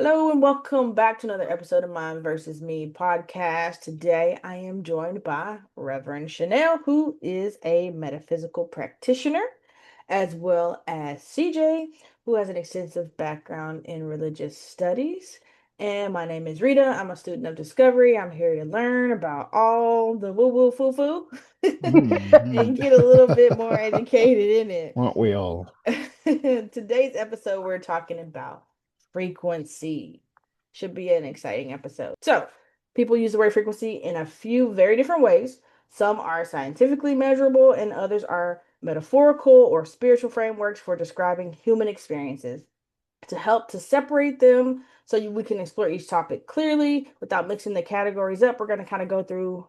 Hello and welcome back to another episode of Mine versus Me podcast. Today I am joined by Reverend Chanel, who is a metaphysical practitioner, as well as CJ, who has an extensive background in religious studies. And my name is Rita. I'm a student of discovery. I'm here to learn about all the woo woo foo foo Mhm. and get a little bit more educated in it. Aren't we all? Today's episode, we're talking about frequency. Should be an exciting episode. So, people use the word frequency in a few very different ways. Some are scientifically measurable, and others are metaphorical or spiritual frameworks for describing human experiences. To help to separate them so we can explore each topic clearly without mixing the categories up, we're going to kind of go through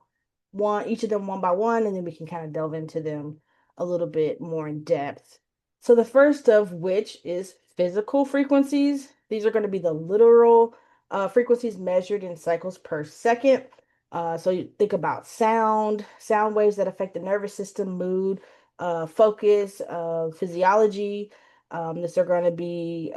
each of them one by one, and then we can kind of delve into them a little bit more in depth. So the first of which is physical frequencies. These are going to be the literal frequencies measured in cycles per second. So you think about sound waves that affect the nervous system, mood, focus, physiology. This are going to be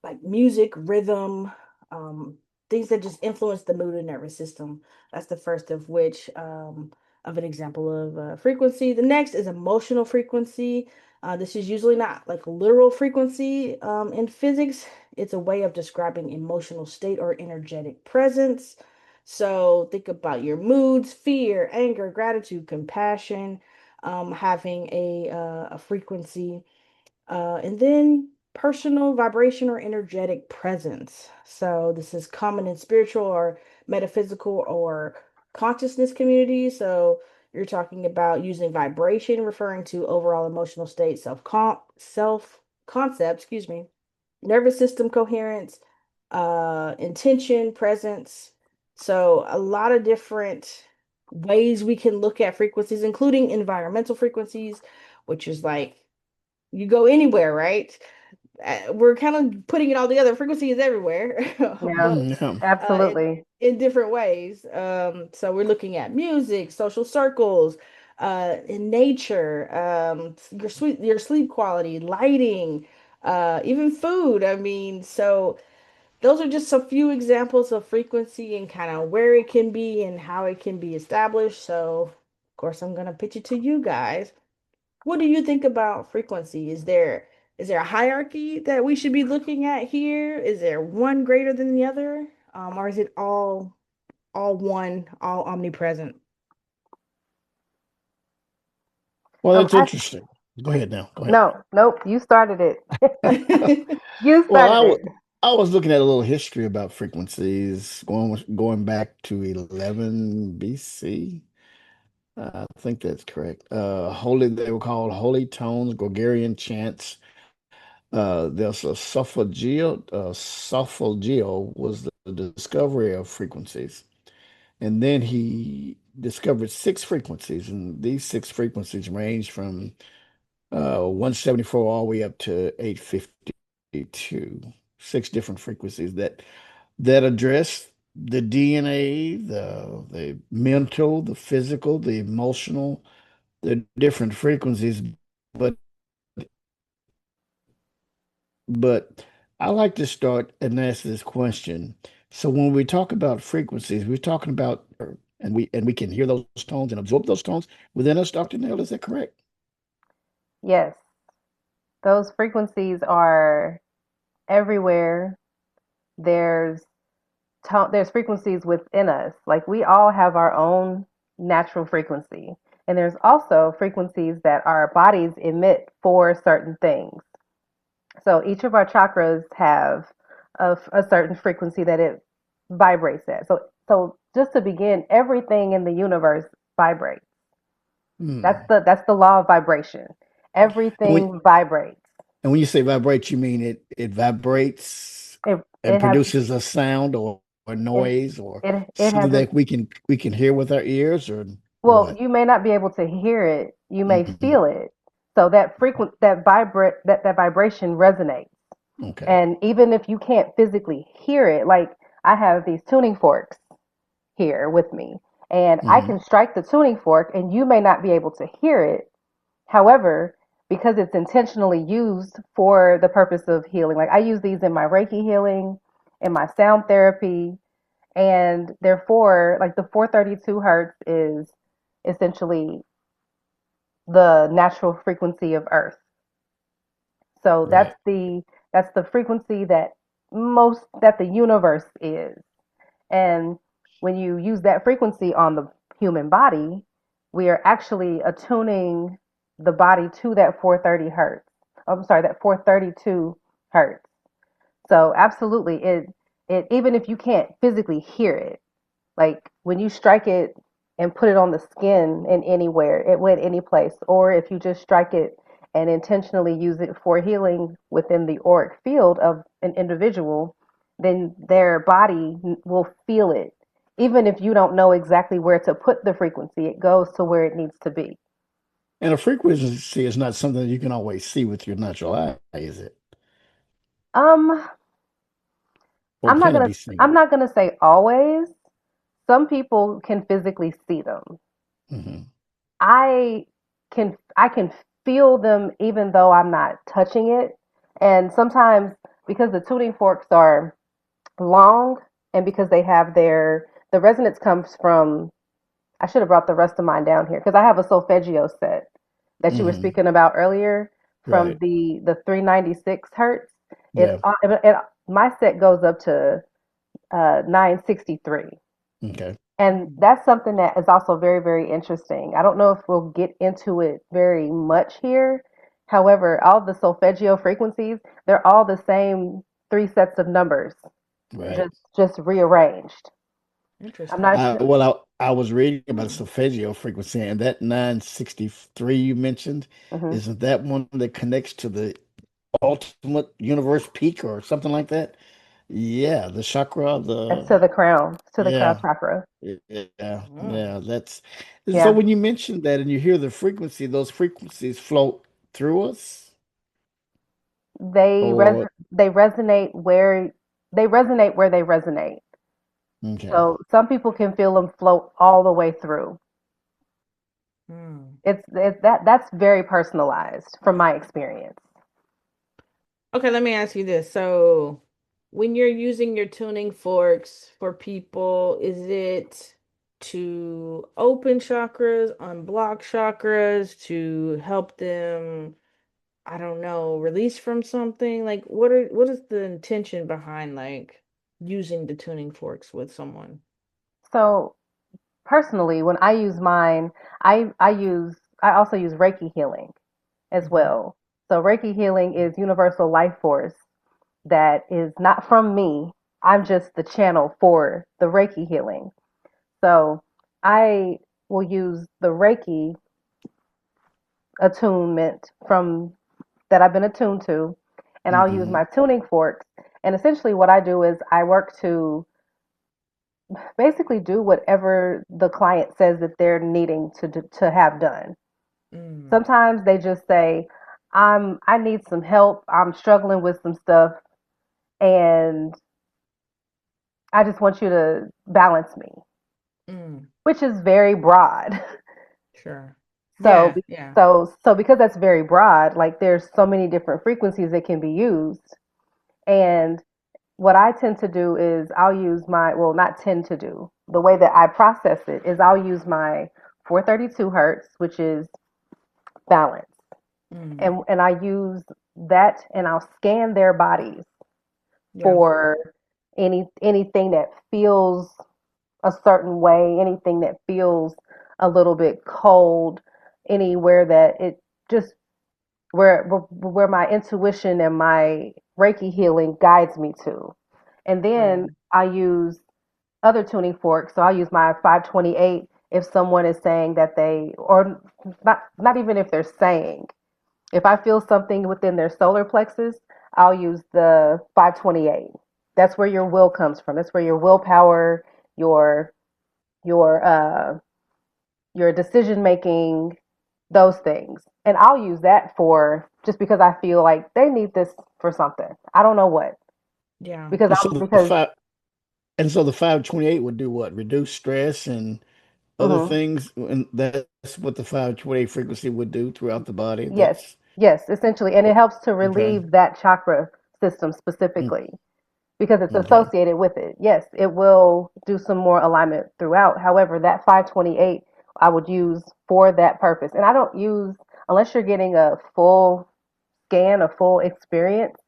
like music, rhythm, um, things that just influence the mood and nervous system. That's the first of which of an example of frequency. The next is emotional frequency. This is usually not like literal frequency in physics. It's a way of describing emotional state or energetic presence. So think about your moods, fear, anger, gratitude, compassion, having a frequency and then personal vibration or energetic presence. So this is common in spiritual or metaphysical or consciousness communities. So you're talking about using vibration, referring to overall emotional state, self concept, excuse me, nervous system coherence, intention, presence. So a lot of different ways we can look at frequencies, including environmental frequencies, which is like you go anywhere, right? We're kind of putting it all together. Frequency is everywhere, Yeah, but Yeah. absolutely. in different ways. So we're looking at music, social circles, in nature, your sleep quality, lighting, even food. I mean, so those are just a few examples of frequency and kind of where it can be and how it can be established. So, of course, I'm gonna pitch it to you guys. What do you think about frequency? Is there a hierarchy that we should be looking at here? Is there one greater than the other? Or is it all one, all omnipresent? Well, that's I interesting. Go ahead now. Go ahead. no, nope. You started it. You Well, started it. I was looking at a little history about frequencies going back to 11 BC. I think that's correct. They were called holy tones, Gregorian chants. There's a solfeggio was the discovery of frequencies. And then he discovered six frequencies, and these six frequencies range from 174 all the way up to 852. Six different frequencies that address the DNA, the mental, the physical, the emotional, the different frequencies. But but I like to start and ask this question. So when we talk about frequencies, we're talking about and we can hear those tones and absorb those tones within us, Dr. Nail, is that correct? Yes, those frequencies are everywhere. There's there's frequencies within us. Like we all have our own natural frequency. And there's also frequencies that our bodies emit for certain things. So each of our chakras have a certain frequency that it vibrates at. So just to begin, everything in the universe vibrates. Hmm. That's the law of vibration. And when Everything vibrates. and when you say vibrate, you mean it vibrates and It has produces a sound or it noise or it something has a that we can hear with our ears or well, what? you may not be able to hear it, you may Mhm. feel it. So that vibration resonates. Okay. And even if you can't physically hear it, like I have these tuning forks here with me, and I Hmm. can strike the tuning fork and you may not be able to hear it. However, because it's intentionally used for the purpose of healing. Like I use these in my Reiki healing, in my sound therapy, and therefore, like the 432 hertz is essentially the natural frequency of Earth. So Right. that's the frequency that most that the universe is. And when you use that frequency on the human body, we are actually attuning the body to that 430 hertz. I'm sorry, that 432 hertz. So absolutely, it even if you can't physically hear it, like when you strike it and put it on the skin in anywhere, it went any place. Or if you just strike it and intentionally use it for healing within the auric field of an individual, then their body will feel it. Even if you don't know exactly where to put the frequency, it goes to where it needs to be. And a frequency is not something you can always see with your natural eye, is it? Um, Or can it be I'm seen? not gonna say always. Some people can physically see them. Hmm. I I can feel them even though I'm not touching it. And sometimes because the tuning forks are long and because they have the resonance comes from I should have brought the rest of mine down here because I have a solfeggio set that you were Hmm. speaking about earlier from Right. the 396 hertz. Yeah. My set goes up to 963. Okay. And Mm. that's something that is also very, very interesting. I don't know if we'll get into it very much here. However, all the solfeggio frequencies, they're all the same three sets of numbers, Right. just rearranged. I'm not Interesting. sure. I was reading about Hmm. solfeggio frequency, and that 963 you mentioned, Hmm. isn't that one that connects to the ultimate universe peak or something like that? Yeah, the chakra, That's the to the crown yeah, chakra. yeah, Mm. yeah. That's so Yeah. when you mention that and you hear the frequency, those frequencies float through us, or They resonate where they resonate. okay. So some people can feel them float all the way through. Mm. That's very personalized from my experience. Okay, let me ask you this. So, when you're using your tuning forks for people, is it to open chakras, unblock chakras, to help them, I don't know, release from something? Like, what is the intention behind like using the tuning forks with someone? So personally, when I use mine, I also use Reiki healing as Hmm. well. So Reiki healing is universal life force that is not from me. I'm just the channel for the Reiki healing. So I will use the Reiki attunement from that I've been attuned to, and I'll use Hmm. my tuning forks. And essentially, what I do is I work to basically do whatever the client says that they're needing to have done. Mm. Sometimes they just say, I need some help. I'm struggling with some stuff and I just want you to balance me, Mm. which is very broad. Sure. So Yeah, yeah. so because that's very broad, like there's so many different frequencies that can be used. And what I tend to do is I'll use my, well, not tend to do, the way that I process it is I'll use my 432 hertz, which is balance. Mm. And I use that and I'll scan their bodies Yeah. for anything that feels a certain way, anything that feels a little bit cold, anywhere that it just where my intuition and my Reiki healing guides me to. And then Right. I use other tuning forks. So I'll use my 528 if someone is saying that they, or not even if they're saying, if I feel something within their solar plexus, I'll use the 528. That's where your will comes from. That's where your willpower, your your uh your decision making, those things. And I'll use that for just because I feel like they need this for something. I don't know what. Yeah. Because And so I'm the because five and so the 528 would do what? Reduce stress and other mhm, things, and that's what the 528 frequency would do throughout the body. yes, Yes, essentially, and it helps to Okay. relieve that chakra system Mm, specifically because it's okay. associated with it. Yes, it will do some more alignment throughout. However, that 528 I would use for that purpose. And I don't use, unless you're getting a full scan, a full experience,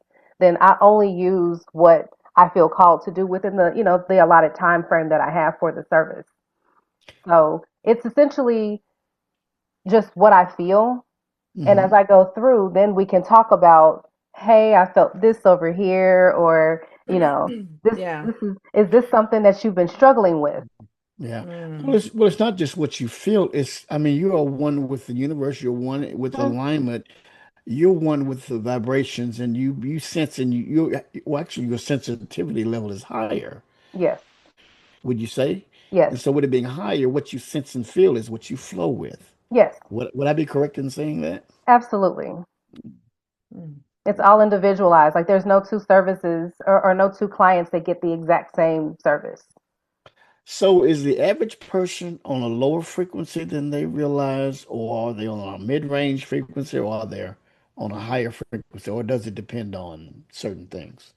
then I only use what I feel called to do within the allotted time frame that I have for the service. So it's essentially just what I feel. And as Hmm. I go through, then we can talk about, hey, I felt this over here, or, this Yeah. is this something that you've been struggling with? Yeah. Mm. Well, it's not just what you feel. It's, I mean, you are one with the universe. You're one with Mhm. alignment. You're one with the vibrations, and you sense, and well, actually, your sensitivity level is higher, Yes, would you say? yes, And so, with it being higher, what you sense and feel is what you flow with. yes, Would I be correct in saying that? absolutely. Mm. It's all individualized. Like there's no two services or no two clients that get the exact same service. So, is the average person on a lower frequency than they realize, or are they on a mid-range frequency, or are they on a higher frequency, or does it depend on certain things?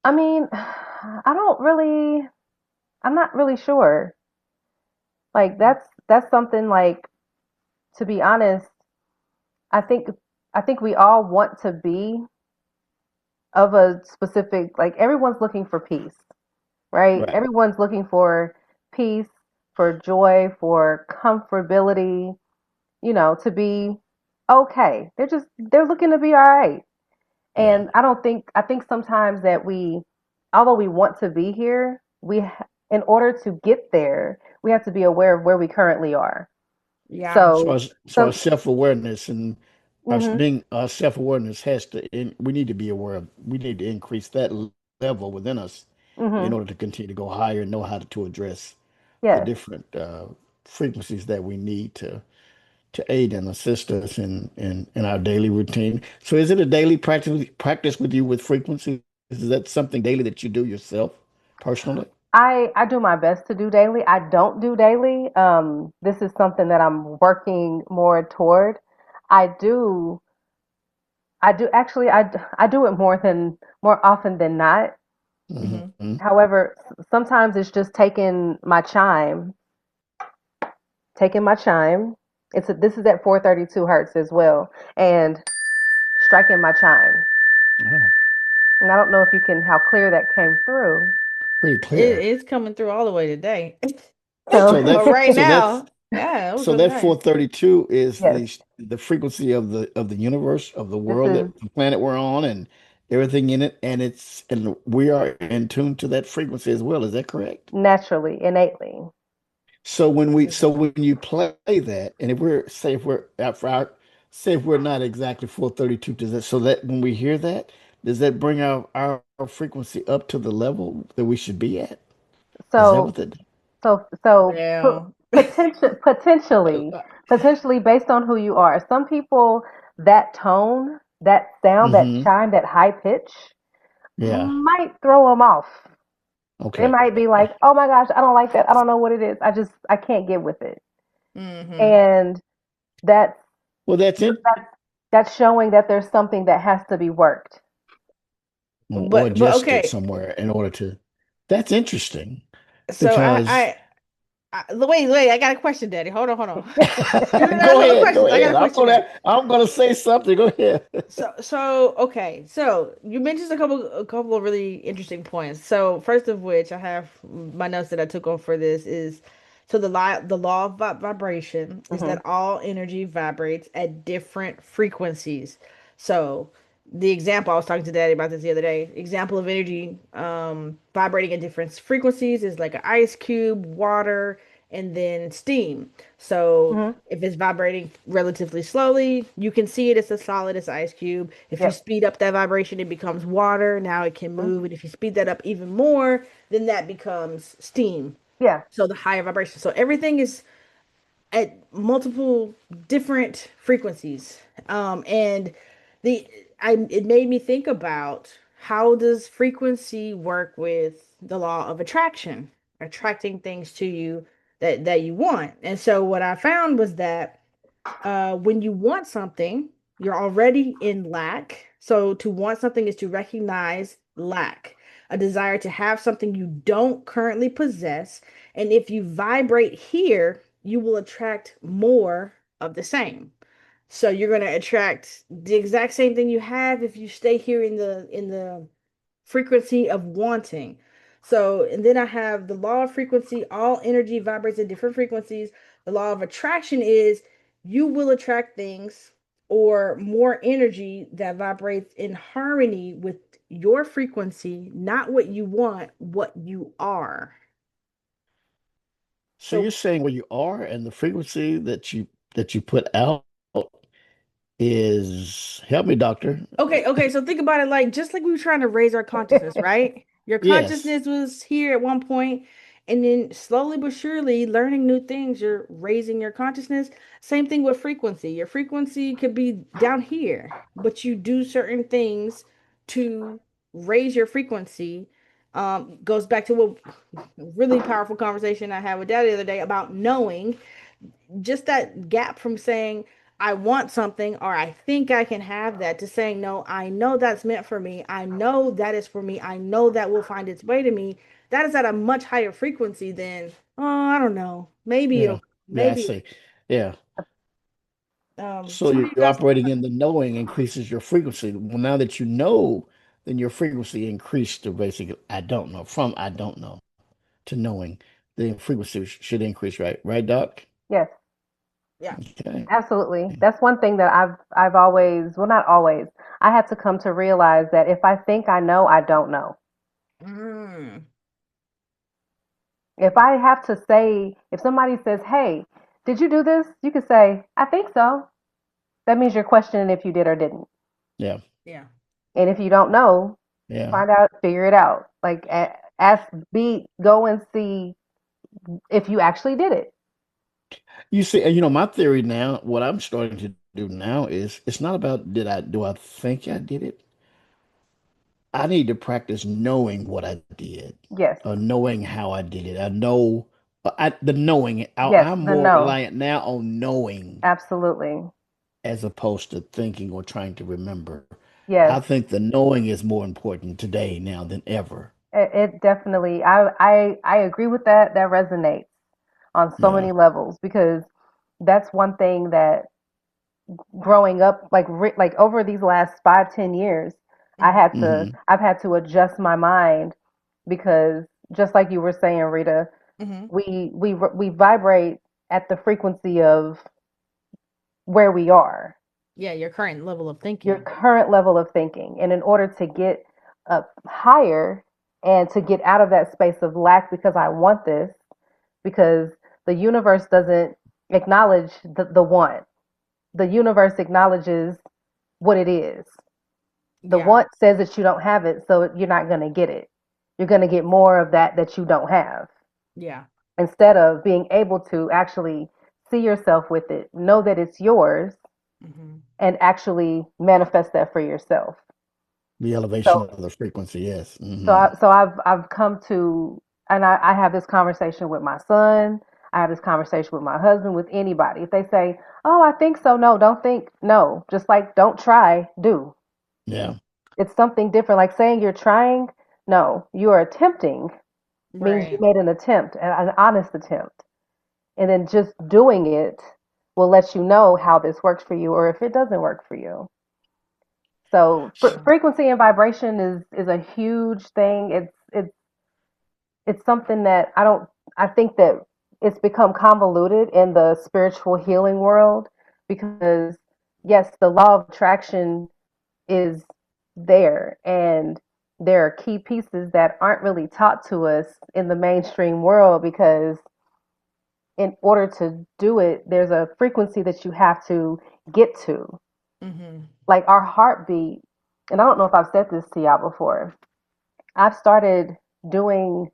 I mean, I'm not really sure. Like that's something like, to be honest, I think I think we all want to be of a specific, like everyone's looking for peace, right? Right. Everyone's looking for peace, for joy, for comfortability, to be okay. They're looking to be all right. Yeah. And I think sometimes that although we want to be here, in order to get there, we have to be aware of where we currently are. Yeah. So So our some, self-awareness and hmm our self-awareness has to, we need to be aware of, we need to increase that level within us in hmm order to continue to go higher and know how to address the yes. different frequencies that we need to aid and assist us in our daily routine. So is it a daily practice with you with frequency? Is that something daily that you do yourself personally? I do my best to do daily. I don't do daily. This is something that I'm working more toward. I do I do actually I do it more often than not. Hmm. Hmm. However, sometimes it's just taking my chime. This is at 432 hertz as well, and striking my chime. Oh, And I don't know if you can how clear that came through. pretty It clear. is coming through all the way today. So So that But right so that's now, yeah, it was so really that nice. 432 is yes, the frequency of the universe, of the this world, is that the planet we're on, and everything in it, and we are in tune to that frequency as well. Is that correct? naturally, innately. So when you play that, and if we're say if we're for our, say if we're not exactly 432, does that, so that when we hear that, does that bring our frequency up to the level that we should be at? Is that So what that? so Well, potentially, potentially based on who you are. Some people, that tone, that sound, that Hmm. chime, that high pitch Yeah. might throw them off. They Okay. might be like, "Oh my gosh, I don't like that. I don't know what it is. I can't get with it." hmm. And that's Well, that's it. that's that's showing that there's something that has to be worked. Or But adjusted okay. somewhere in order to. That's interesting So because wait, I got a question, Daddy. Hold on. I got a go couple ahead, go questions. I got ahead. a question now. I'm gonna say something. Go ahead. Okay. So you mentioned a couple of really interesting points. So first of which I have my notes that I took on for this is so the law of vibration is hmm that all energy vibrates at different frequencies. So the example I was talking to Daddy about this the other day. Example of energy vibrating at different frequencies is like an ice cube, water, and then steam. So hmm if it's vibrating relatively slowly, you can see it as a solid as ice cube. If you Yep. speed up that vibration, it becomes water. Now it can hmm move. And if you speed that up even more, then that becomes steam. Yeah. So the higher vibration. So everything is at multiple different frequencies. And the it made me think about how does frequency work with the law of attraction, attracting things to you that you want. And so what I found was that when you want something, You're already in lack. So to want something is to recognize lack, a desire to have something you don't currently possess. And if you vibrate here, you will attract more of the same. So you're going to attract the exact same thing you have if you stay here in the frequency of wanting. So, and then I have the law of frequency. All energy vibrates at different frequencies. The law of attraction is you will attract things or more energy that vibrates in harmony with your frequency, not what you want, what you are. So So you're saying where you are and the frequency that you put out is help me, doctor. okay, so think about it like just like we were trying to raise our consciousness, right? Your Yes. consciousness was here at one point, and then slowly but surely, learning new things, you're raising your consciousness. Same thing with frequency. Your frequency could be down here, but you do certain things to raise your frequency. Goes back to what really powerful conversation I had with Dad the other day about knowing just that gap from saying I want something or I think I can have that to saying no, I know that's meant for me. I know that is for me. I know that will find its way to me. That is at a much higher frequency than I don't know. Maybe Yeah. it'll Yeah, I maybe see. Yeah. So somebody you're was asking operating in the knowing increases your frequency. Well, now that you know, then your frequency increased to basically I don't know, from I don't know to knowing. The frequency should increase, right? Right, Doc? Yes, yeah. Okay. absolutely. That's one thing that I've always, well, not always. I had to come to realize that if I think I know, I don't know. Mm, If I have to say, if somebody says, "Hey, did you do this?" You could say, "I think so." That means you're questioning if you did or didn't. Yeah. yeah. And if you don't know, Yeah. find out, figure it out. Like ask, go and see if you actually did it. You see, my theory now, what I'm starting to do now is it's not about do I think I did it? I need to practice knowing what I did, Yes, or knowing how I did it. I know the knowing. yes, I'm the more no, reliant now on knowing absolutely, as opposed to thinking or trying to remember. yes. I think the knowing is more important today now than ever. It definitely. I agree with that. That resonates on so Yeah. many levels because that's one thing that growing up, like over these last 5, 10 years, Hmm. Hmm. I've had to adjust my mind because just like you were saying, Rita, Hmm. we vibrate at the frequency of where we are, Yeah, your current level of your thinking. current level of thinking, and in order to get up higher and to get out of that space of lack because I want this, because the universe doesn't acknowledge the want. The universe acknowledges what it is. The Yeah. want says that you don't have it, so you're not going to get it. You're going to get more of that you don't have Yeah. instead of being able to actually see yourself with it, know that it's yours, Hmm. and actually manifest that for yourself. The elevation So, of the frequency, yes. so I've come to, and I have this conversation with my son. I have this conversation with my husband, with anybody. If they say, "Oh, I think so," no, don't think, no. Just like don't try, do. Yeah. It's something different. Like saying you're trying, no, you are attempting means you Right. made an attempt, an honest attempt. And then just doing it will let you know how this works for you or if it doesn't work for you. So Yeah. frequency and vibration is a huge thing. It's something that I think that it's become convoluted in the spiritual healing world because yes, the law of attraction is there and there are key pieces that aren't really taught to us in the mainstream world because in order to do it there's a frequency that you have to get to, Hmm. like our heartbeat. And I don't know if I've said this to y'all before. I've started doing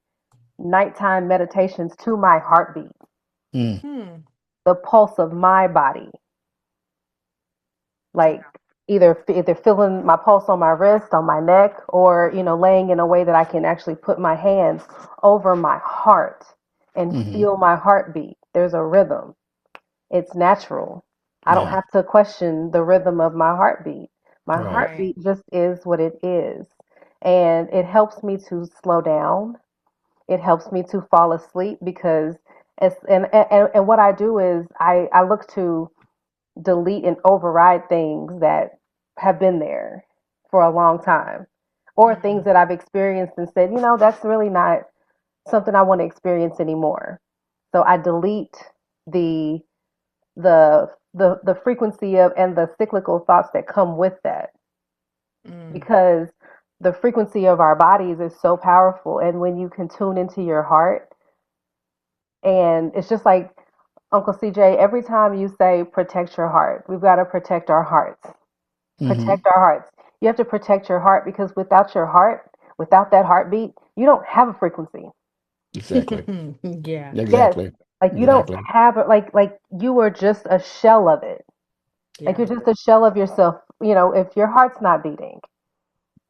nighttime meditations to my heartbeat, Mm. Hmm. the pulse of my body, like Yeah. either feeling my pulse on my wrist, on my neck, or laying in a way that I can actually put my hands over my heart and Hmm. feel my heartbeat. There's a rhythm. It's natural. I don't Yeah. have to question the rhythm of my heartbeat. My Right. Right. heartbeat just is what it is. And it helps me to slow down. It helps me to fall asleep because and what I do is I look to delete and override things that have been there for a long time, or things Mm, that I've experienced and said, that's really not something I want to experience anymore. So I delete the the frequency of and the cyclical thoughts that come with that, mm. because the frequency of our bodies is so powerful, and when you can tune into your heart, and it's just like Uncle CJ, every time you say protect your heart, we've got to protect our hearts. Hmm. Protect our hearts. You have to protect your heart, because without your heart, without that heartbeat, you don't have a frequency. Exactly. Yeah. Yes. Exactly. Like you don't Exactly. have it, like you are just a shell of it. Like Yeah. you're just a shell of yourself, if your heart's not beating.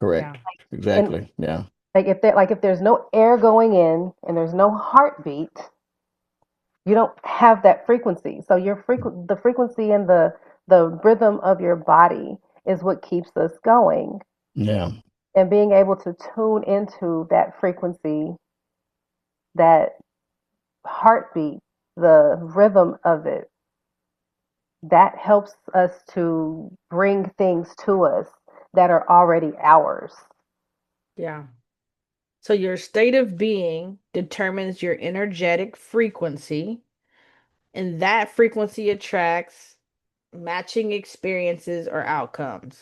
Yeah. Correct. And Exactly. Yeah. if there's no air going in and there's no heartbeat, you don't have that frequency. So the frequency and the rhythm of your body is what keeps us going. Yeah. And being able to tune into that frequency, that heartbeat, the rhythm of it, that helps us to bring things to us that are already ours. Yeah. So your state of being determines your energetic frequency, and that frequency attracts matching experiences or outcomes.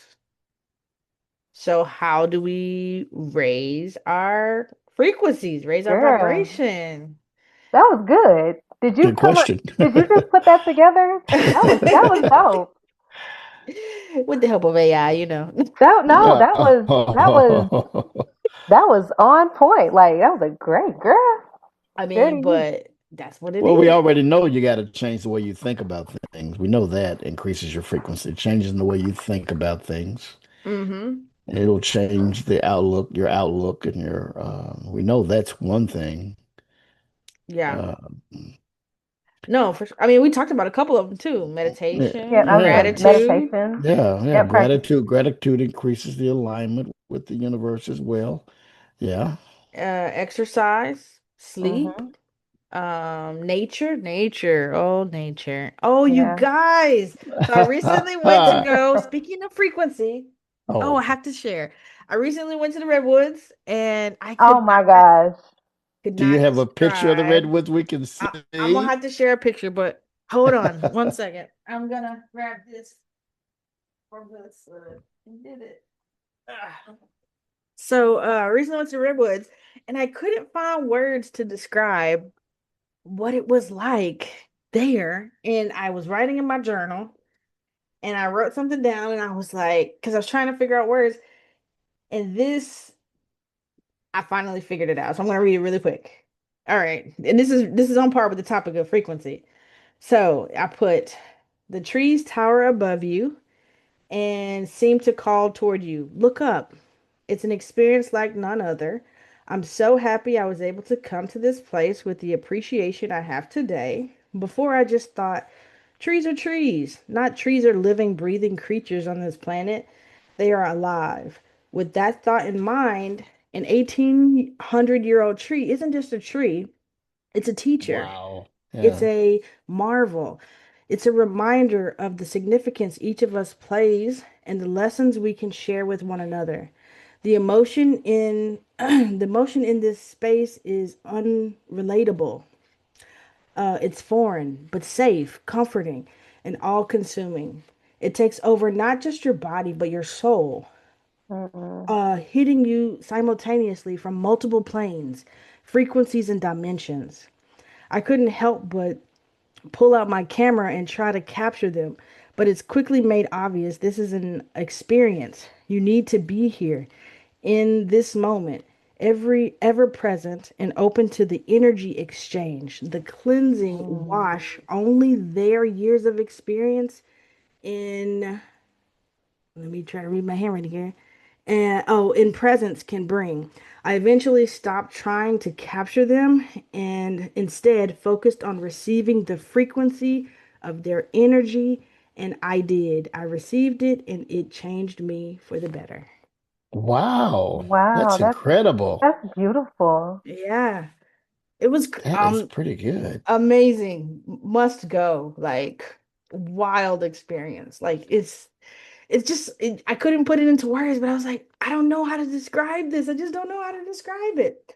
So how do we raise our frequencies, raise our Girl, vibration? that was good. Did you Good come up? question. Did you just put that together? That was dope. With the help of AI, you know. That no, Yeah. that was on point. Like that was a great girl. I Good to mean, you. but that's what it Well, we is. already know you got to change the way you think about things. We know that increases your frequency, changing the way you think about things. Mm-hmm. And it'll change the outlook, your outlook, and we know that's one thing. Yeah. Uh, No, for sure. I mean, we talked about a couple of them too. yeah, Yeah, Meditation, I was yeah, gratitude. meditation. yeah. Yep, practice. Gratitude increases the alignment with the universe as well. Yeah. Exercise, sleep, Mhm. nature, oh, nature. Oh, you Yeah. guys. So I recently went to go, speaking of frequency, oh, I Oh, have to share. I recently went to the Redwoods and I Oh my gosh. could do you not have a picture of the describe. redwoods we can I'm gonna see? have to share a picture, but hold on one second. I'm gonna grab this for this. Did it. Ugh. So recently went to Redwoods and I couldn't find words to describe what it was like there. And I was writing in my journal and I wrote something down and I was like, because I was trying to figure out words, and this I finally figured it out. So I'm gonna read it really quick. All right. And this is on par with the topic of frequency. So I put the trees tower above you and seem to call toward you. Look up. It's an experience like none other. I'm so happy I was able to come to this place with the appreciation I have today. Before I just thought trees are trees, not trees are living, breathing creatures on this planet. They are alive. With that thought in mind, an 1800-year-old tree isn't just a tree, it's a teacher. Wow. It's Yeah. a marvel. It's a reminder of the significance each of us plays and the lessons we can share with one another. The emotion in the emotion in this space is unrelatable. It's foreign, but safe, comforting, and all-consuming. It takes over not just your body, but your soul, Mm-mm. hitting you simultaneously from multiple planes, frequencies, and dimensions. I couldn't help but pull out my camera and try to capture them, but it's quickly made obvious this is an experience. You need to be here in this moment, every ever present and open to the energy exchange, the cleansing Mm. wash only their years of experience in, let me try to read my handwriting here. And oh, in presence can bring. I eventually stopped trying to capture them and instead focused on receiving the frequency of their energy And I did. I received it and it changed me for the better. Wow. Wow, That's incredible. that's beautiful. Yeah. It was That is pretty good. amazing. Must go. Like wild experience. Like it's just I couldn't put it into words, but I was like, I don't know how to describe this. I just don't know how to describe it.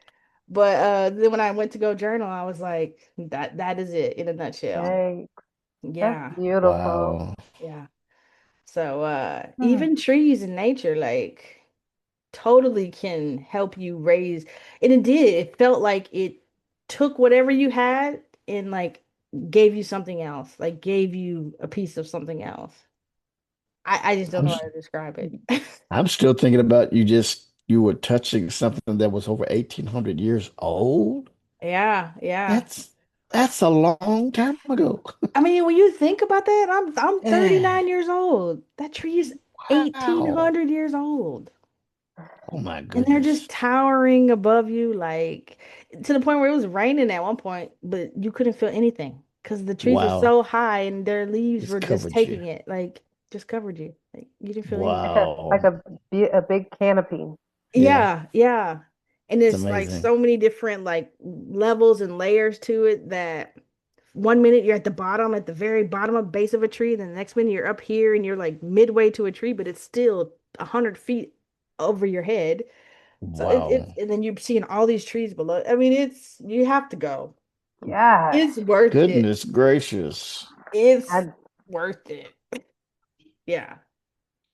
But then when I went to go journal, I was like, that is it in a nutshell. Hey, that's Yeah. beautiful. Wow. Yeah. So Hmm. even trees in nature, like totally can help you raise. And it did. It felt like it took whatever you had and like gave you something else, like gave you a piece of something else. I just don't I'm know s- how to describe it. I'm still thinking about you were touching something that was over 1800 years old. Yeah, yeah. That's that's a long time ago. I mean, when you think about that, I'm Yeah. 39 years old. That tree is Wow. 1800 years old. Oh my And they're just goodness. towering above you, like to the point where it was raining at one point, but you couldn't feel anything because the trees were Wow. so high and their leaves It's were just covered you. taking it, like just covered you. Like you didn't feel anything. Like Wow. a big canopy. Yeah. Yeah, yeah. And It's it's like amazing. so many different like levels and layers to it that one minute you're at the bottom, at the very bottom of base of a tree, then the next minute you're up here and you're like midway to a tree, but it's still 100 feet over your head. So it's Wow. and then you're seeing all these trees below. I mean, it's you have to go. Yes. It's worth it. Goodness gracious. It's I worth it. Yeah,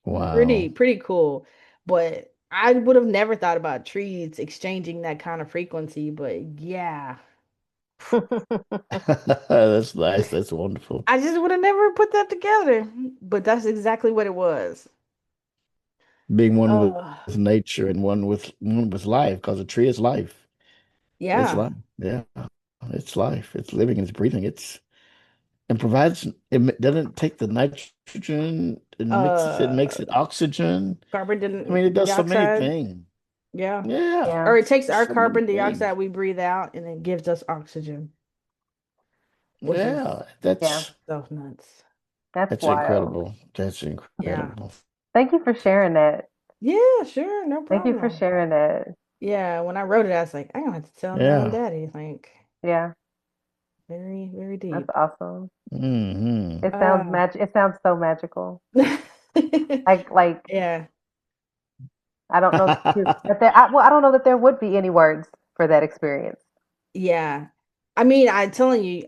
Wow. pretty cool. But I would have never thought about trees exchanging that kind of frequency. But yeah, That's nice. That's wonderful. I just would have never put that together. But that's exactly what it was. Being one Oh, with nature and one with life, because a tree is life. It's yeah. life. Yeah. It's life. It's living, it's breathing. And provides it doesn't take the nitrogen and mixes it, Uh, makes it oxygen. I mean, it does so many dioxide. things. Yeah. Yeah. yeah. Or it takes our So many carbon things. dioxide we breathe out and it gives us oxygen, which is Yeah. Yeah. so nuts. That's That's wild. incredible. That's Yeah. incredible. Thank you for sharing that. Yeah, sure, no Thank you for problem. sharing that. Yeah, when I wrote it, I was like, I'm gonna have to tell my own Yeah. daddy. Like, Yeah, very, very that's deep. awesome. Hmm. Uh, It sounds so magical. Like yeah, I don't know that there well, I don't know that there would be any words for that experience. yeah. I mean, I'm telling you,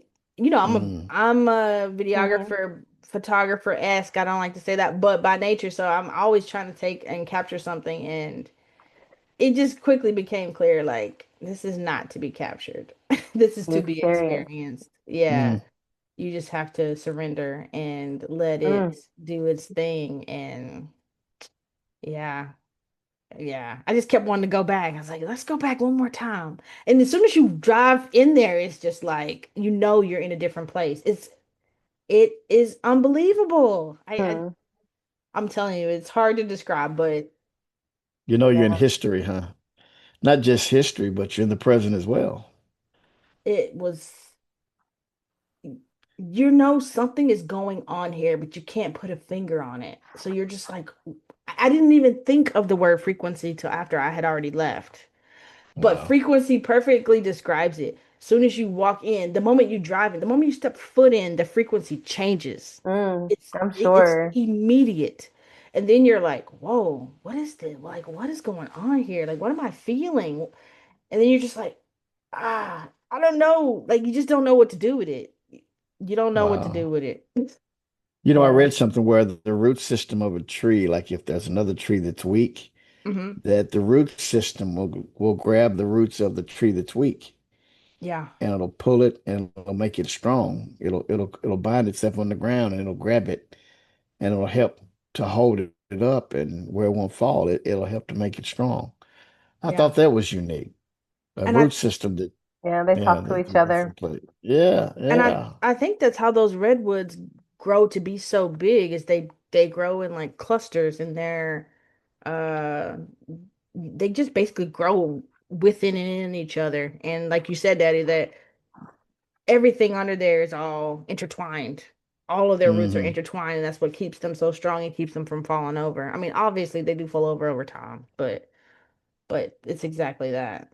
Mm. I'm a Hmm. videographer, photographer-esque. I don't like to say that, but by nature, so I'm always trying to take and capture something, and it just quickly became clear, like, this is not to be captured. This is The to be experience. experienced. Yeah. Mm. You just have to surrender and let it Mm, do its thing. And yeah, yeah. I just kept wanting to go back. I was like, let's go back one more time. And as soon as you drive in there, it's just like, you're in a different place. It is unbelievable. hmm. I'm telling you, it's hard to describe, but You know you're in Yeah. history, huh? Not just history, but you're in the present as well. it was, something is going on here, but you can't put a finger on it. So you're just like, I didn't even think of the word frequency till after I had already left. But Wow. frequency perfectly describes it. Soon as you walk in, the moment you drive in, the moment you step foot in, the frequency changes. Mm, I'm It's sure. immediate. And then you're like, whoa, what is this? Like, what is going on here? Like, what am I feeling? And then you're just like, I don't know. Like, you just don't know what to do with it. You don't know what to do Wow. with it. I Yeah. read something where the root system of a tree, like if there's another tree that's weak, Hmm. that the root system will grab the roots of the tree that's weak Yeah. and it'll pull it and it'll make it strong. It'll bind itself on the ground and it'll grab it and it'll help to hold it up and where it won't fall, it'll help to make it strong. I Yeah. thought that was unique. A And I root system that Yeah, they yeah, talk to that each can go other. someplace. Yeah, And I yeah. I think that's how those redwoods grow to be so big is they grow in like clusters and uh they just basically grow within and in each other. And like you said, Daddy, that everything under there is all intertwined all of their roots are Hmm. intertwined, and that's what keeps them so strong and keeps them from falling over. I mean, obviously they do fall over time, but it's exactly that.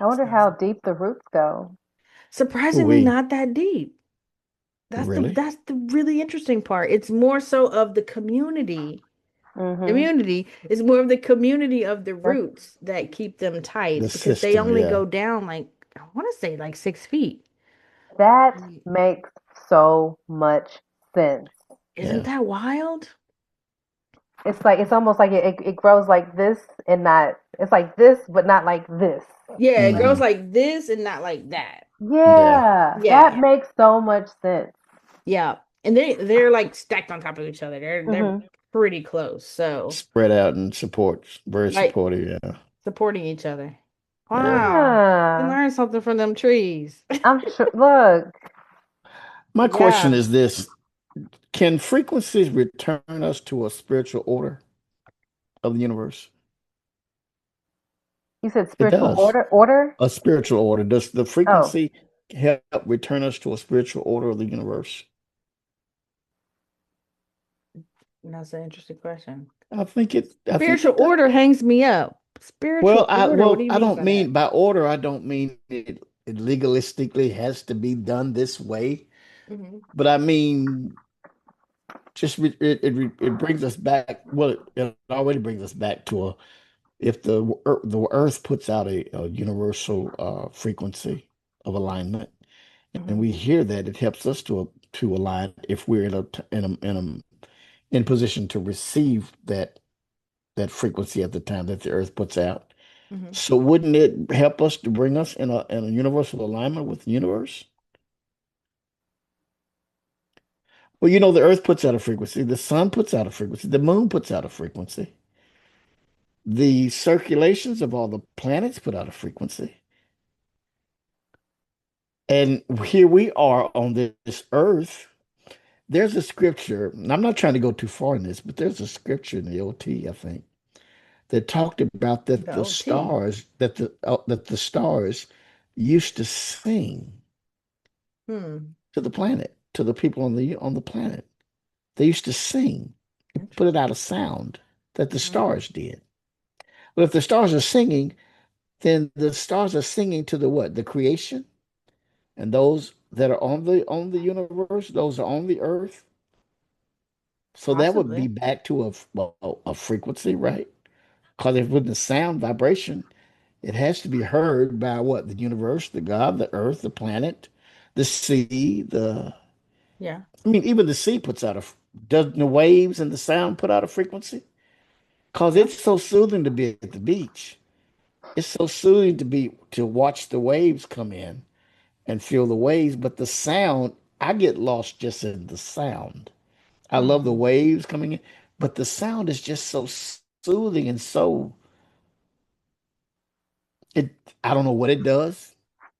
I wonder So how deep the roots go. surprisingly We not that deep. really? That's the really interesting part. It's more so of the community. Mm-hmm. Community is more of the community of the That's, roots that keep them The tight because they system, only yeah. go down like I want to say like 6 feet. that makes so much sense. Isn't Yeah. that wild? It's like it's almost like it grows like this and not. It's like this, but not like this. Yeah, it grows Hmm. like this and not like that. Yeah. Yeah, that Yeah, makes so much sense. yeah, and they're like stacked on top of each other. They're Hmm. pretty close. So Spread out and support. Very like supportive, yeah. supporting each other. Yeah. Wow, you Yeah, learn something from them trees. I'm sure. Look, My question Yeah, is this: can frequencies return us to a spiritual order of the universe? you said It spiritual does. order. Order. A spiritual order. Does the Oh, frequency help return us to a spiritual order of the universe? that's an interesting question. I think Spiritual it does. order hangs me up. Spiritual order. What do you I mean don't by that? mean by order, I don't mean it legalistically has to be done this way, Hmm. but I mean just it brings us back. Well, it already brings us back to a if the Earth puts out a universal frequency of alignment, and Hmm. we hear that, it helps us to align if we're in position to receive that frequency at the time that the Earth puts out. Hmm. So wouldn't it help us to bring us in a universal alignment with the universe? Well, you know, the Earth puts out a frequency, the sun puts out a frequency, the moon puts out a frequency. The circulations of all the planets put out a frequency. And here we are on this earth. There's a scripture, and I'm not trying to go too far in this, but there's a scripture in the OT, I think, that talked about that The the OT. stars that the stars used to sing Hmm. to the planet, to the people on the planet. They used to sing, put it out a sound that the Hmm. stars did. But if the stars are singing, then the stars are singing to the what? The creation, and those that are on the universe, those are on the earth. So that would be Possibly. back to a frequency, right? Because if with the sound vibration, it has to be heard by what? The universe, the God, the earth, the planet, the sea, the Yeah. I mean, even the sea puts out a does the waves and the sound put out a frequency? Because Yeah. it's so soothing to be at the beach. It's so soothing to watch the waves come in and feel the waves, but the sound, I get lost just in the sound. I love the Hmm. waves coming in, but the sound is just so soothing and so it I don't know what it does.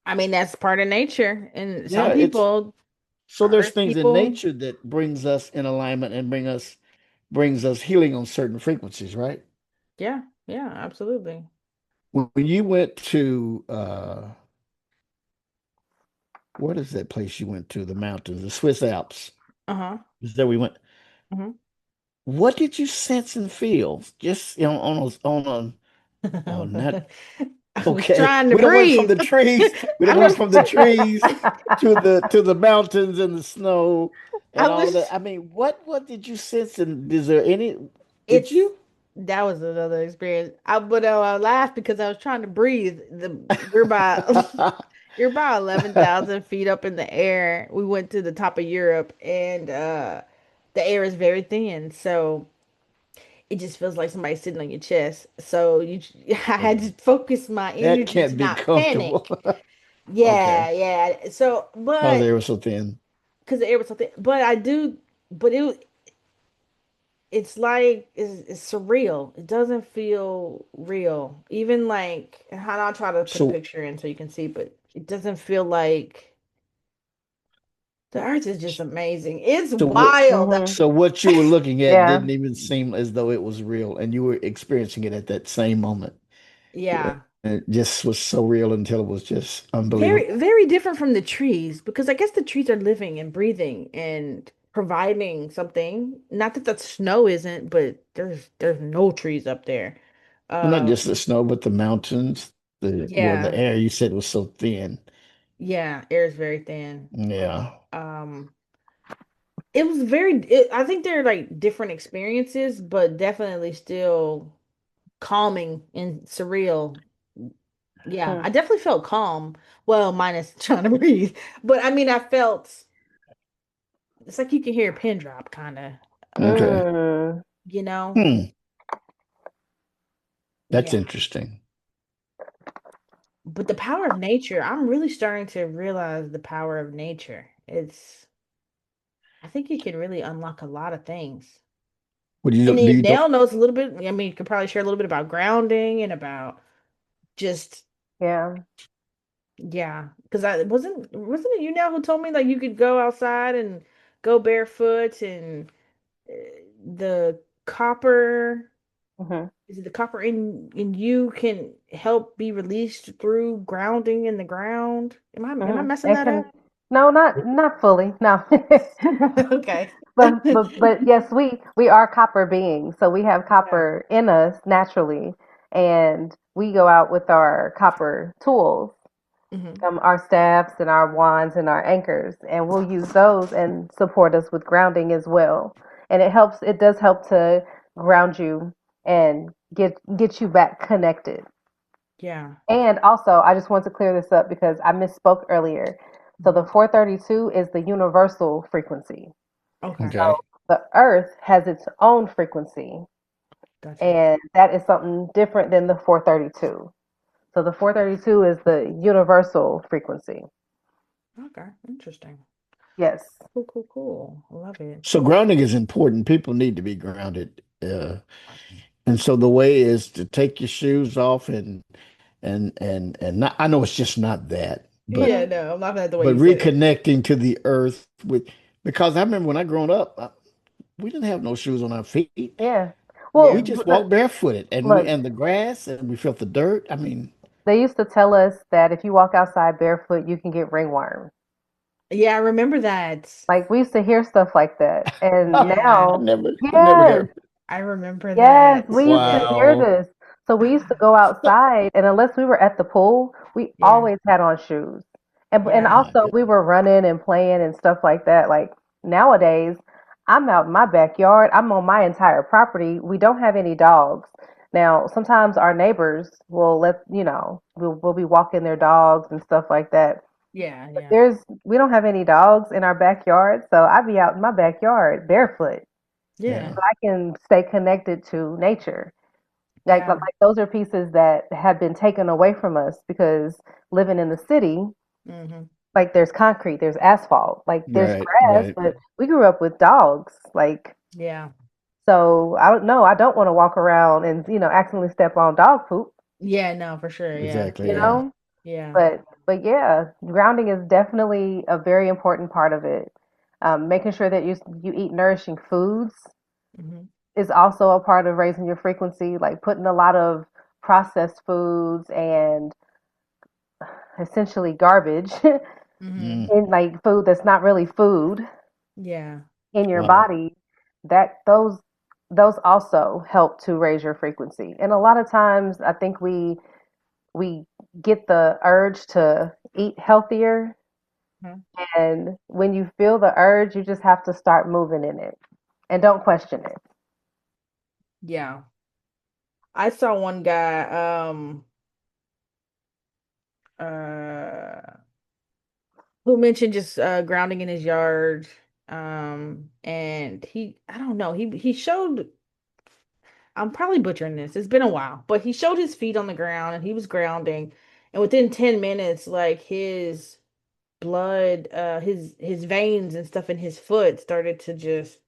I mean, that's part of nature. And Yeah, some it's people, so there's earth things in people, nature that brings us in alignment and brings us healing on certain frequencies, right? yeah, yeah, absolutely. When you went to what is that place you went to? The mountains, the Swiss Alps. Uh-huh. Is that we went? Hmm. What did you sense and feel? Just on oh not I was okay. trying to We don't went from breathe. the trees. We I don't went was from the trees to the mountains and the snow I and all of that. was I mean, what did you sense and is there any did it's you? that was another experience. I laughed because I was trying to breathe. We're by you're about 11,000 feet up in the air. We went to the top of Europe and the air is very thin. So it just feels like somebody's sitting on your chest. So I had to Oh, focus my that energy to can't be not comfortable. panic. Yeah, Okay. yeah. So, Because but they were so thin. because the air was so thin, but I do, but it's like it's surreal. It doesn't feel real. Even like, and I'll try to put a So picture in so you can see, but it doesn't feel like the earth is just amazing. It's so what wild. Hmm. so what you were looking at Yeah. didn't even seem as though it was real and you were experiencing it at that same moment. Yeah. it just was so real until it was just Very, unbelievable. very different from the trees because I guess the trees are living and breathing and providing something. Not that the snow isn't, but there's no trees up there. Well, not just the Um, snow, but the mountains, the yeah, air you said was so thin. yeah, air is very thin. Yeah. Um, it was I think they're like different experiences, but definitely still calming and surreal. Yeah, Hmm. I definitely felt calm. Well, minus trying to breathe, but I mean, I felt it's like you can hear a pin drop, kind of. Okay. Mm. You know? Hmm. That's Yeah. interesting. But the power of nature, I'm really starting to realize the power of nature. I think it can really unlock a lot of things. What do you And do? then You don't? Nell knows a little bit. I mean, you could probably share a little bit about grounding and about just, Yeah. yeah. Because I wasn't it you now who told me like you could go outside and go barefoot and uh, the copper. Hmm. Is it the copper in you can help be released through grounding in the ground? Am I Hmm. messing It that can. up? No, not fully. No. Okay. But yes, we are copper beings, so we have Yeah. copper in us naturally, and we go out with our copper tools, Hmm. our staffs and our wands and our anchors, and we'll use those and support us with grounding as well. And it helps. It does help to ground you and get you back connected. Yeah. And also, I just want to clear this up because I misspoke earlier. So the Hmm. 432 is the universal frequency. Okay. So Okay. the earth has its own frequency, Gotcha. and that is something different than the 432. So the 432 is the universal frequency. Okay. Interesting. Yes. Cool, cool, cool. I love it. So grounding is important. People need to be grounded. And so the way is to take your shoes off and not, I know it's just not that, Yeah, Hmm. no, I'm laughing at the way but you said it. reconnecting to the earth with because I remember when I grown up, we didn't have no shoes on our feet. Yeah. We Yeah. Well, just walked barefooted and we look, and the grass and we felt the dirt. I mean, they used to tell us that if you walk outside barefoot, you can get ringworm. Yeah, I remember that. Like we used to hear stuff like that, and Yeah, now, I never yes, heard. I remember yes, that. we used to Yeah. hear Wow. this. So we used to go So, outside, and unless we were at the pool, we yeah, always had on shoes. And Oh yeah, my also God. we were running and playing and stuff like that. Like nowadays, I'm out in my backyard. I'm on my entire property. We don't have any dogs. Now, sometimes our neighbors will we'll be walking their dogs and stuff like that. yeah, But yeah, we don't have any dogs in our backyard, so I be out in my backyard barefoot. yeah, Yeah. I can stay connected to nature. Like yeah. those are pieces that have been taken away from us because living in the city, Hmm. like there's concrete, there's asphalt, like there's Right, grass, right. but we grew up with dogs. Like, Yeah. so I don't know. I don't want to walk around and, accidentally step on dog poop, Yeah, no, for sure. Yeah, Exactly. you Yeah. know? yeah. But yeah, grounding is definitely a very important part of it. Making sure that you eat nourishing foods Hmm. is also a part of raising your frequency, like putting a lot of processed foods and essentially garbage Hmm. Mm, in like food that's not really food Yeah. in your wow. body, that those also help to raise your frequency. And a lot of times I think we get the urge to eat healthier, Mhm. and when you feel the urge, you just have to start moving in it and don't question it. Yeah. I saw one guy, uh, who mentioned just grounding in his yard. And I don't know, he showed, I'm probably butchering this. It's been a while, but he showed his feet on the ground and he was grounding. And within 10 minutes, like his blood, his veins and stuff in his foot started to just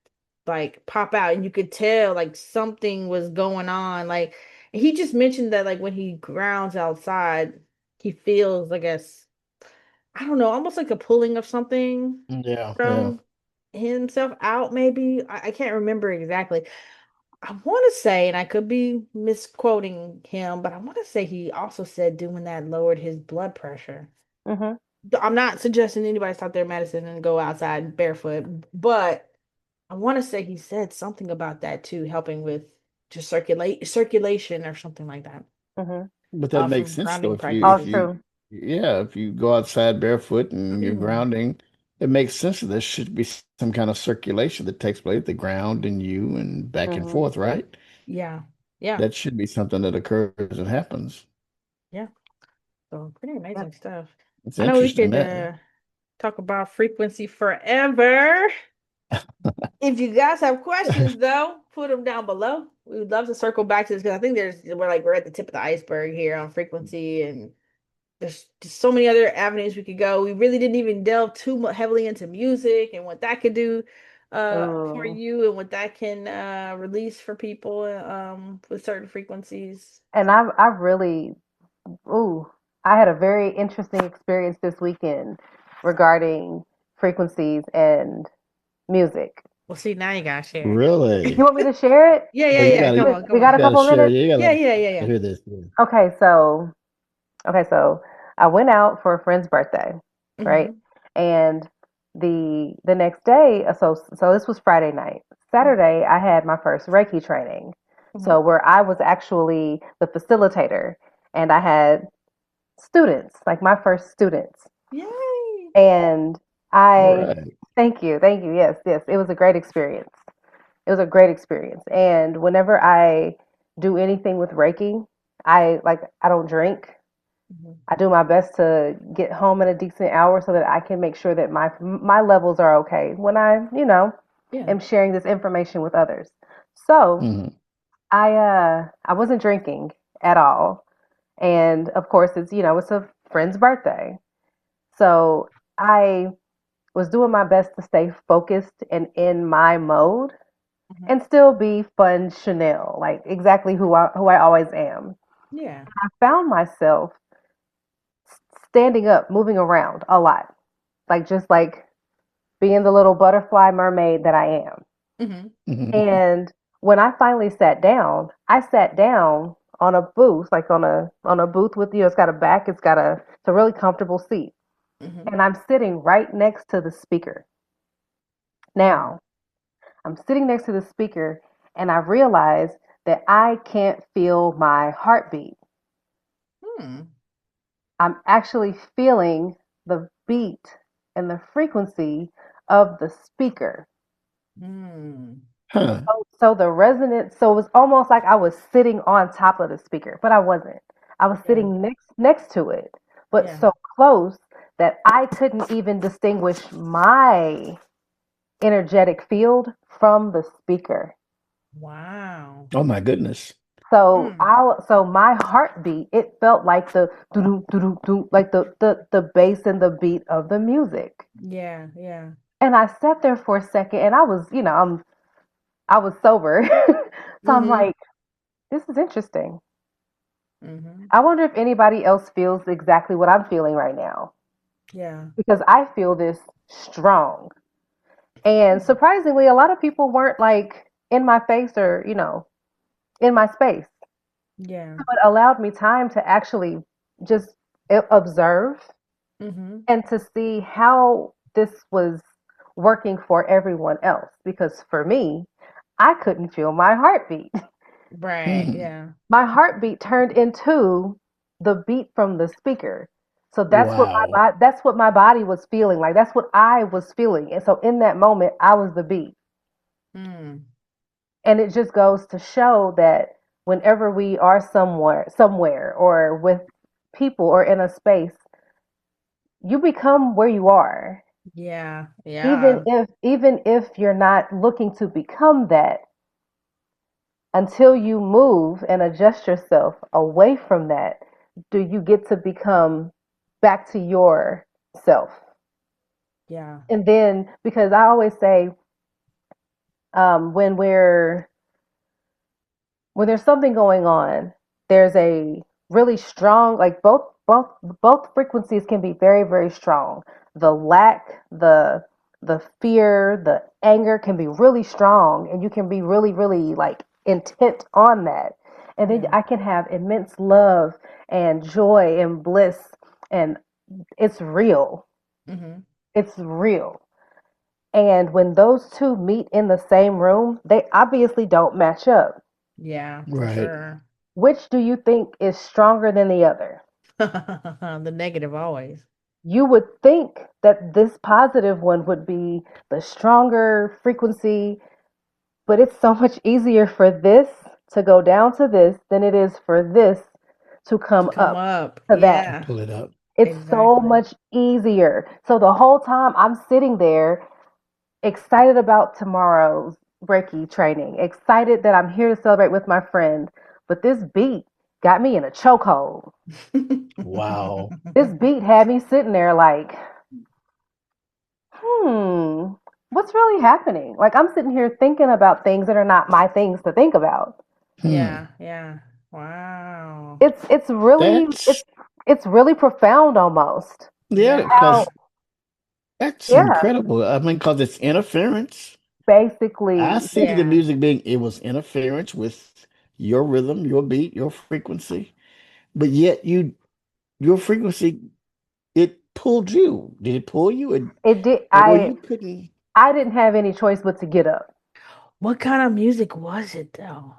like pop out. And you could tell like something was going on. Like he just mentioned that like when he grounds outside, he feels, I guess, I don't know, almost like a pulling of something Yeah, yeah. from himself out, maybe. I can't remember exactly. I want to say, and I could be misquoting him, but I want to say he also said doing that lowered his blood pressure. Hmm. I'm not suggesting anybody stop their medicine and go outside barefoot, but I want to say he said something about that too, helping with just circulation or something like that. Hmm. But that makes From sense though. grounding All If practices. you, true. yeah, if you go outside barefoot and you're Hmm. grounding, it makes sense that there should be some kind of circulation that takes place, the ground and you and back and Hmm. forth, right? Yeah, yeah, That should be something that occurs and happens. yeah. So pretty Yep. amazing stuff. It's I know we interesting could that. talk about frequency forever. If you guys have questions, though, put them down below. We would love to circle back to this because I think we're at the tip of the iceberg here on frequency, and there's just so many other avenues we could go. We really didn't even delve too much heavily into music and what that could do for Oh, you and what that can release for people with certain frequencies. and I've really, ooh, I had a very interesting experience this weekend regarding frequencies and music. Well, see, now you gotta share. You Really? want me to share it? Yeah, Oh, yeah, you yeah. gotta, Come you on, come We got on. a gotta couple share. minutes? You gotta Yeah, let yeah, yeah, me yeah. hear this. Okay, so I went out for a friend's birthday, right? Mm-hmm. And the next day, so this was Friday night. Saturday, I had my first Reiki training. Mm-hmm. So where I was actually the facilitator and I had students, like my first students. Yay. And All I right. thank you. Yes, yes. It was a great experience. It was a great experience. And whenever I do anything with Reiki, I don't drink. Mm-hmm. I do my best to get home in a decent hour so that I can make sure that my levels are okay when I Yeah. am sharing this information with others. So Hmm. I wasn't drinking at all, and of course it's a friend's birthday, so I was doing my best to stay focused and in my mode Mm-hmm. and still be fun Chanel, like exactly who I always am. Yeah. I found myself standing up, moving around a lot, like just like being the little butterfly mermaid that I am. Mm-hmm. Hmm. And when I finally sat down, I sat down on a booth, like on a booth with it's got a back, it's a really comfortable seat. Mm-hmm. And I'm sitting right next to the speaker. Mm-hmm. Now, I'm sitting next to the speaker and I realize that I can't feel my heartbeat. Hmm. I'm actually feeling the beat and the frequency of the speaker. Hmm. Huh. So the resonance, so it was almost like I was sitting on top of the speaker, but I wasn't. I was Yeah. sitting next to it, but Yeah. so close that I couldn't even distinguish my energetic field from the speaker. Wow. Oh my goodness. Hmm. So my heartbeat, it felt like the doo doo doo like the bass and the beat of the music. Yeah. Yeah. And I sat there for a second and I was, I was sober. So I'm Mm-hmm. like, this is interesting. Mm-hmm. I wonder if anybody else feels exactly what I'm feeling right now Yeah. because I feel this strong. And Hmm. surprisingly, a lot of people weren't like in my face or, in my space. Yeah. So it allowed me time to actually just observe Mm-hmm. and to see how this was working for everyone else. Because for me, I couldn't feel my heartbeat. Right. Hmm. Yeah. My heartbeat turned into the beat from the speaker. So Wow. that's what my body was feeling like. That's what I was feeling. And so in that moment, I was the beat. Hmm. And it just goes to show that whenever we are somewhere or with people or in a space, you become where you are. Yeah. Even Yeah. if you're not looking to become that, until you move and adjust yourself away from that, do you get to become back to yourself. Yeah. And then, because I always say, when when there's something going on, there's a really strong, like both frequencies can be very, very strong. The lack, the fear, the anger can be really strong, and you can be really, really like intent on that. And then Yeah. I can have immense love and joy and bliss, and it's real. Hmm. It's real. And when those two meet in the same room, they obviously don't match up. Yeah, for Right. sure. Which do you think is stronger than the other? The negative always. You would think that this positive one would be the stronger frequency, but it's so much easier for this to go down to this than it is for this to To come come up up. to that. To Yeah, pull it up. It's so exactly. much easier. So the whole time I'm sitting there excited about tomorrow's Reiki training, excited that I'm here to celebrate with my friend, but this beat got me in a chokehold. Wow. This beat had me sitting there like, what's really happening? Like I'm sitting here thinking about things that are not my things to think about. Yeah, Hmm. yeah. Wow. It's really That's it's really profound almost. yeah, Yeah. How because that's yeah, incredible. I mean, because it's interference. I basically see the Yeah. music being it was interference with your rhythm, your beat, your frequency, but yet your frequency it pulled you. Did it pull you, it did. or you couldn't? I didn't have any choice but to get up. What kind of music was it though?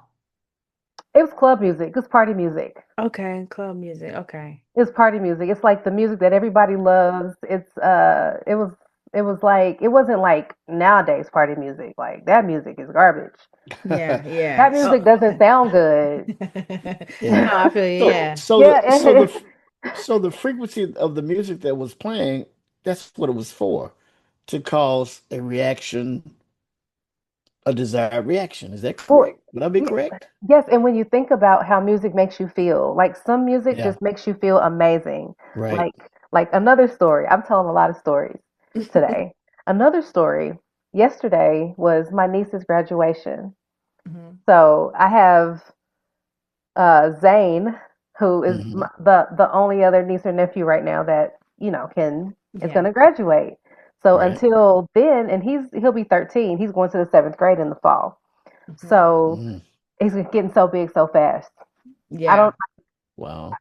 It was club music. It was party music. Okay, club music. Okay. It's party music. It's like the music that everybody loves. It was like it wasn't like nowadays party music. Like that music is garbage. Yeah, That yeah. music Oh. doesn't sound good. Yeah. No, I feel you. So Yeah. so the so Yeah, the so the frequency of the music that was playing, that's what it was for, to cause a reaction, a desired reaction. Is that well, correct? Would I be yeah, correct? yes, and when you think about how music makes you feel, like some music Yeah. just makes you feel amazing. Right. Like another story. I'm telling a lot of stories today. Another story. Yesterday was my niece's graduation. Hmm. So I have Zane, who is Hmm. the only other niece or nephew right now that can is going Yeah. to graduate. So Right. until then, and he'll be 13. He's going to the seventh grade in the fall. Hmm. So Mm. he's getting so big so fast. I Yeah. don't, Wow.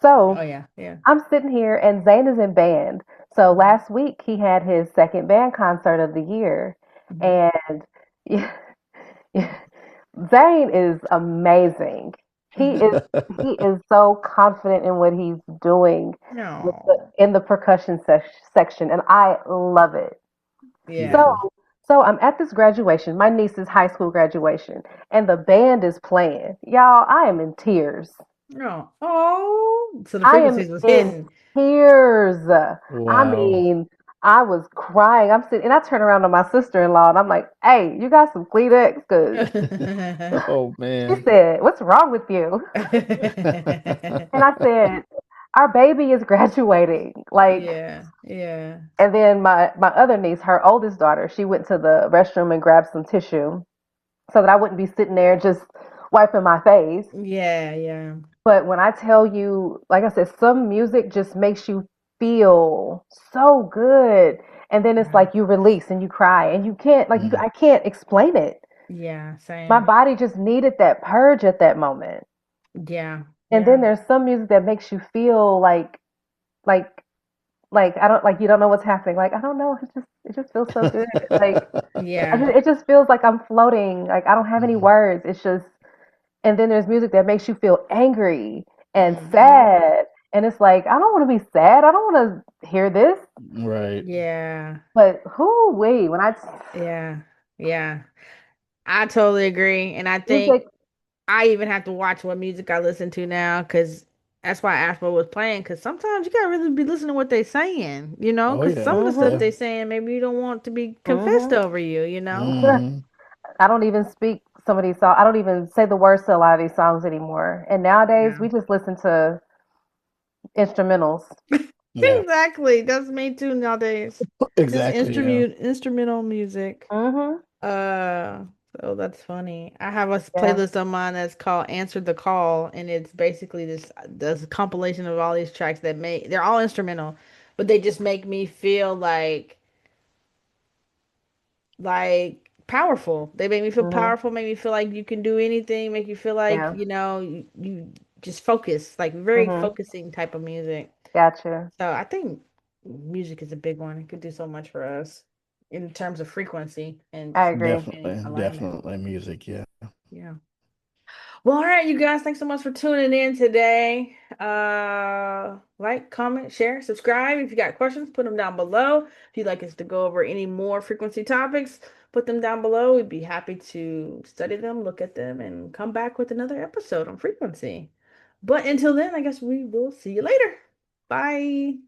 So Oh yeah. Yeah. I'm sitting here, and Zane is in band. So Hmm. last week he had his second band concert of the year, Hmm. and Zane is amazing. He is he is so confident in what he's doing No. in the percussion section, and I love it. So Yeah. Beautiful. so I'm at this graduation, my niece's high school graduation, and the band is playing. Y'all, I am in tears. No. Oh. So the I am frequencies was in hitting. tears. I Wow. mean, I was crying. I'm sitting, and I turn around to my sister-in-law, and I'm like, "Hey, you got some Kleenex?" Because Oh she man. said, "What's wrong with you?" And I said, "Our baby is graduating." Like, Yeah. Yeah. and then my other niece, her oldest daughter, she went to the restroom and grabbed some tissue so that I wouldn't be sitting there just wiping my face. Yeah. Yeah. But when I tell you, like I said, some music just makes you feel so good. And then it's Yeah. like you release and you cry and you can't Mm. I can't explain it. Yeah. My Same. body just needed that purge at that moment. Yeah. And then Yeah. there's some music that makes you feel like I don't like you don't know what's happening. Like I don't know, it just feels so good. Like Yeah. it just feels like I'm floating. Like I don't have any Mhm. words. It's just and then there's music that makes you feel angry and Hmm. sad. And it's like, I don't want to be sad. I don't want to hear this. Right. Yeah. But who we when I Yeah. Yeah. I totally agree. And I think music, I even have to watch what music I listen to now because that's why I asked what was playing. Because sometimes you gotta really be listening to what they're saying, you know. Oh Because yeah. some of the stuff hmm Yeah. they're saying, maybe you don't want to be confessed hmm over you, you know. Hmm. I don't even speak some of these songs. I don't even say the words to a lot of these songs anymore. And nowadays Yeah. we just listen to instrumentals. Yeah. Exactly. That's me too nowadays. Just Exactly. Yeah. instrumental music. Hmm Uh, so that's funny. I have a Yeah. playlist on mine that's called "Answer the Call," and it's basically this compilation of all these tracks that make they're all instrumental, but they just make me feel like powerful. They make me feel Hmm. powerful, make me feel like you can do anything, make you feel like, Yeah. you just focus, like very Hmm. focusing type of music. Gotcha. So I think music is a big one. It could do so much for us in terms of frequency and I just agree. maintaining Definitely, alignment. definitely music. Yeah. Yeah. Well, all right, you guys, thanks so much for tuning in today. Like, comment, share, subscribe. If you got questions, put them down below. If you'd like us to go over any more frequency topics, put them down below. We'd be happy to study them, look at them, and come back with another episode on frequency. But until then, I guess we will see you later. Bye.